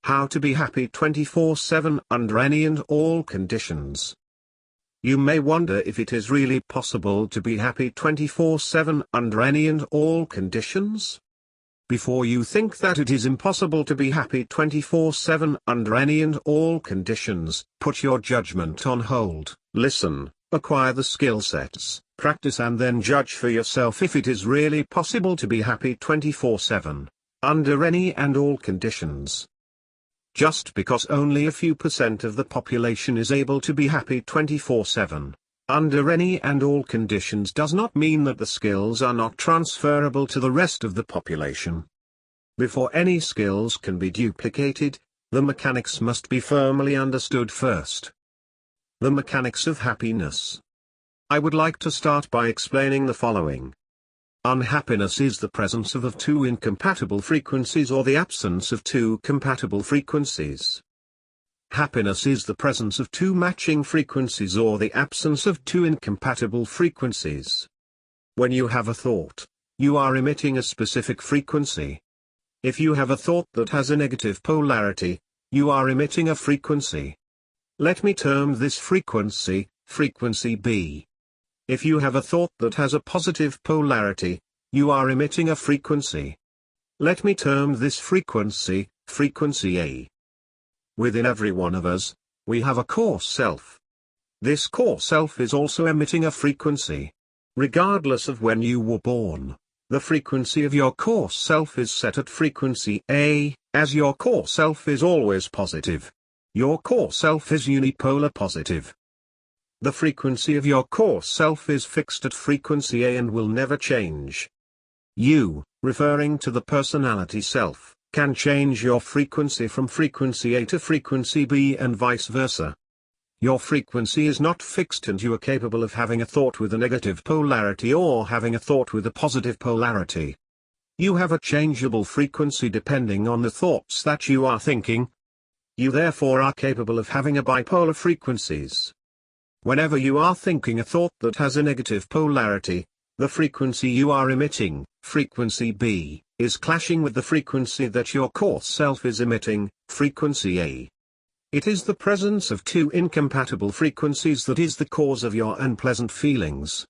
How to be happy 24/7 under any and all conditions. You may wonder if it is really possible to be happy 24/7 under any and all conditions. Before you think that it is impossible to be happy 24/7 under any and all conditions, put your judgment on hold, listen, acquire the skill sets, practice and then judge for yourself if it is really possible to be happy 24/7 under any and all conditions. Just because only a few % of the population is able to be happy 24/7 under any and all conditions does not mean that the skills are not transferable to the rest of the population. Before any skills can be duplicated, the mechanics must be firmly understood first. The mechanics of happiness. I would like to start by explaining the following. Unhappiness is the presence of two incompatible frequencies or the absence of two compatible frequencies. Happiness is the presence of two matching frequencies or the absence of two incompatible frequencies. When you have a thought, you are emitting a specific frequency. If you have a thought that has a negative polarity, you are emitting a frequency. Let me term this frequency, frequency B. If you have a thought that has a positive polarity, you are emitting a frequency. Let me term this frequency, frequency A. Within every one of us, we have a core self. This core self is also emitting a frequency. Regardless of when you were born, the frequency of your core self is set at frequency A, as your core self is always positive. Your core self is unipolar positive. The frequency of your core self is fixed at frequency A and will never change. You, referring to the personality self, can change your frequency from frequency A to frequency B and vice versa. Your frequency is not fixed and you are capable of having a thought with a negative polarity or having a thought with a positive polarity. You have a changeable frequency depending on the thoughts that you are thinking. You therefore are capable of having a bipolar frequencies. Whenever you are thinking a thought that has a negative polarity, the frequency you are emitting, frequency B, is clashing with the frequency that your core self is emitting, frequency A. It is the presence of two incompatible frequencies that is the cause of your unpleasant feelings.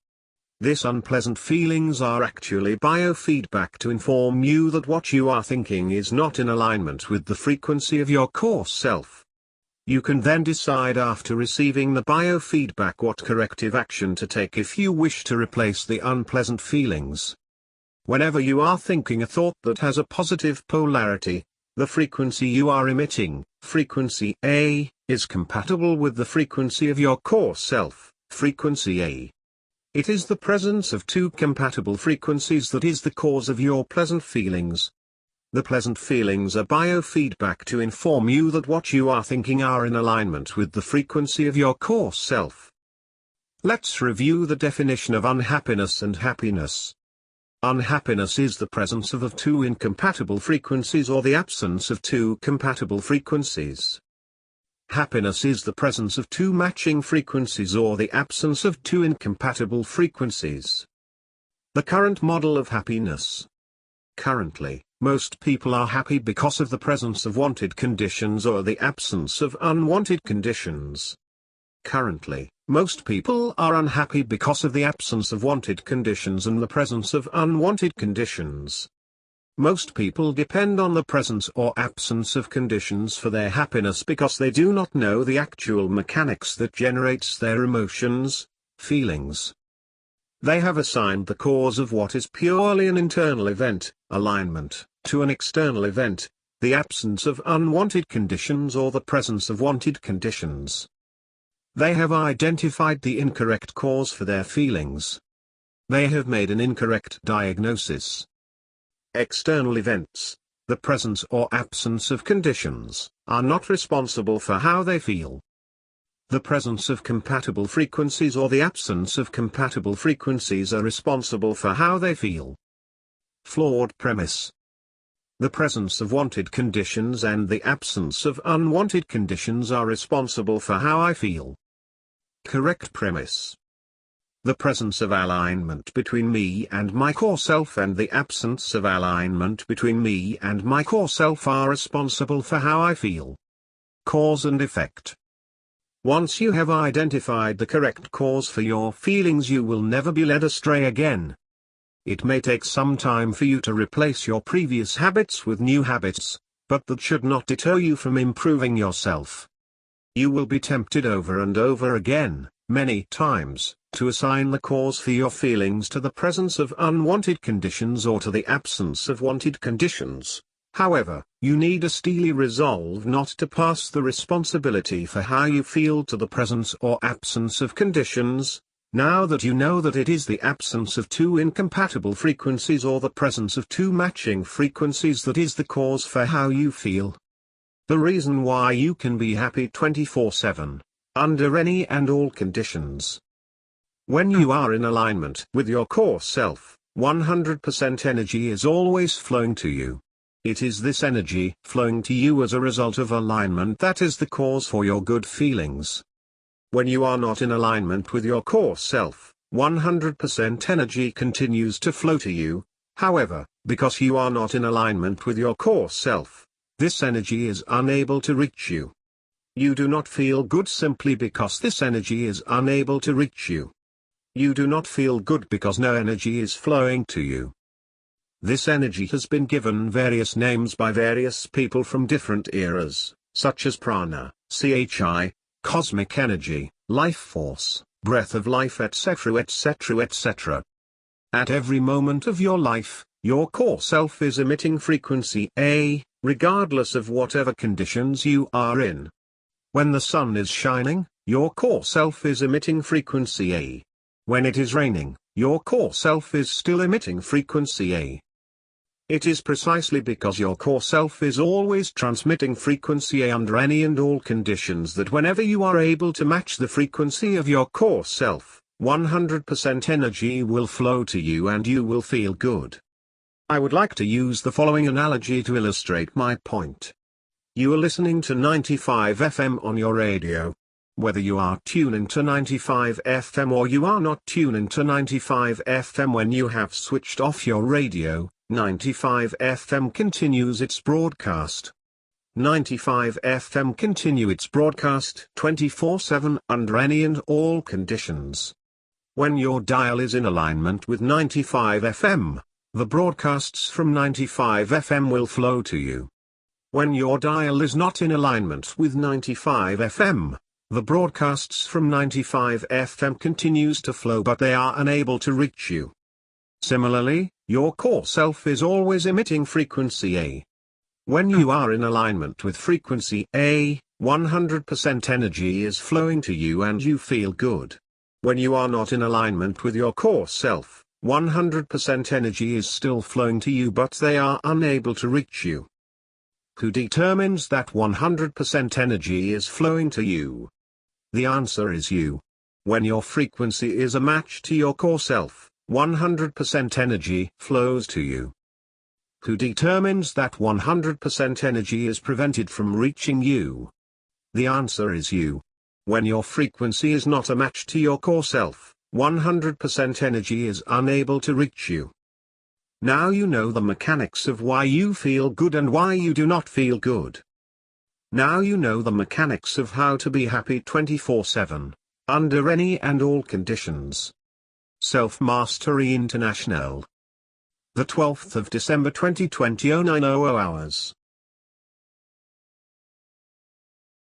These unpleasant feelings are actually biofeedback to inform you that what you are thinking is not in alignment with the frequency of your core self. You can then decide after receiving the biofeedback what corrective action to take if you wish to replace the unpleasant feelings. Whenever you are thinking a thought that has a positive polarity, the frequency you are emitting, frequency A, is compatible with the frequency of your core self, frequency A. It is the presence of two compatible frequencies that is the cause of your pleasant feelings. The pleasant feelings are biofeedback to inform you that what you are thinking are in alignment with the frequency of your core self. Let's review the definition of unhappiness and happiness. Unhappiness is the presence of two incompatible frequencies or the absence of two compatible frequencies. Happiness is the presence of two matching frequencies or the absence of two incompatible frequencies. The current model of happiness. Currently, most people are happy because of the presence of wanted conditions or the absence of unwanted conditions. Currently, most people are unhappy because of the absence of wanted conditions and the presence of unwanted conditions. Most people depend on the presence or absence of conditions for their happiness because they do not know the actual mechanics that generates their emotions, feelings. They have assigned the cause of what is purely an internal event, alignment, to an external event, the absence of unwanted conditions or the presence of wanted conditions. They have identified the incorrect cause for their feelings. They have made an incorrect diagnosis. External events, the presence or absence of conditions, are not responsible for how they feel. The presence of compatible frequencies or the absence of compatible frequencies are responsible for how they feel. Flawed premise. The presence of wanted conditions and the absence of unwanted conditions are responsible for how I feel. Correct premise. The presence of alignment between me and my core self and the absence of alignment between me and my core self are responsible for how I feel. Cause and effect. Once you have identified the correct cause for your feelings, you will never be led astray again. It may take some time for you to replace your previous habits with new habits, but that should not deter you from improving yourself. You will be tempted over and over again, many times, to assign the cause for your feelings to the presence of unwanted conditions or to the absence of wanted conditions. However, you need a steely resolve not to pass the responsibility for how you feel to the presence or absence of conditions. Now that you know that it is the absence of two incompatible frequencies or the presence of two matching frequencies that is the cause for how you feel. The reason why you can be happy 24/7, under any and all conditions. When you are in alignment with your core self, 100% energy is always flowing to you. It is this energy flowing to you as a result of alignment that is the cause for your good feelings. When you are not in alignment with your core self, 100% energy continues to flow to you. However, because you are not in alignment with your core self, this energy is unable to reach you. You do not feel good simply because this energy is unable to reach you. You do not feel good because no energy is flowing to you. This energy has been given various names by various people from different eras, such as prana, chi, cosmic energy, life force, breath of life, etc., etc., etc. At every moment of your life, your core self is emitting frequency A, regardless of whatever conditions you are in. When the sun is shining, your core self is emitting frequency A. When it is raining, your core self is still emitting frequency A. It is precisely because your core self is always transmitting frequency A under any and all conditions that whenever you are able to match the frequency of your core self, 100% energy will flow to you and you will feel good. I would like to use the following analogy to illustrate my point. You are listening to 95 FM on your radio. Whether you are tuning to 95 FM or you are not tuning to 95 FM when you have switched off your radio, 95 FM continues its broadcast. 95 FM continue its broadcast 24/7 under any and all conditions. When your dial is in alignment with 95 FM, the broadcasts from 95 FM will flow to you. When your dial is not in alignment with 95 FM, the broadcasts from 95 FM continues to flow but they are unable to reach you. Similarly, your core self is always emitting frequency A. When you are in alignment with frequency A, 100% energy is flowing to you and you feel good. When you are not in alignment with your core self, 100% energy is still flowing to you but they are unable to reach you. Who determines that 100% energy is flowing to you? The answer is you. When your frequency is a match to your core self, 100% energy flows to you. Who determines that 100% energy is prevented from reaching you? The answer is you. When your frequency is not a match to your core self, 100% energy is unable to reach you. Now you know the mechanics of why you feel good and why you do not feel good. Now you know the mechanics of how to be happy 24/7, under any and all conditions. Self-Mastery International. The 12th of December 2020, 0900 hours.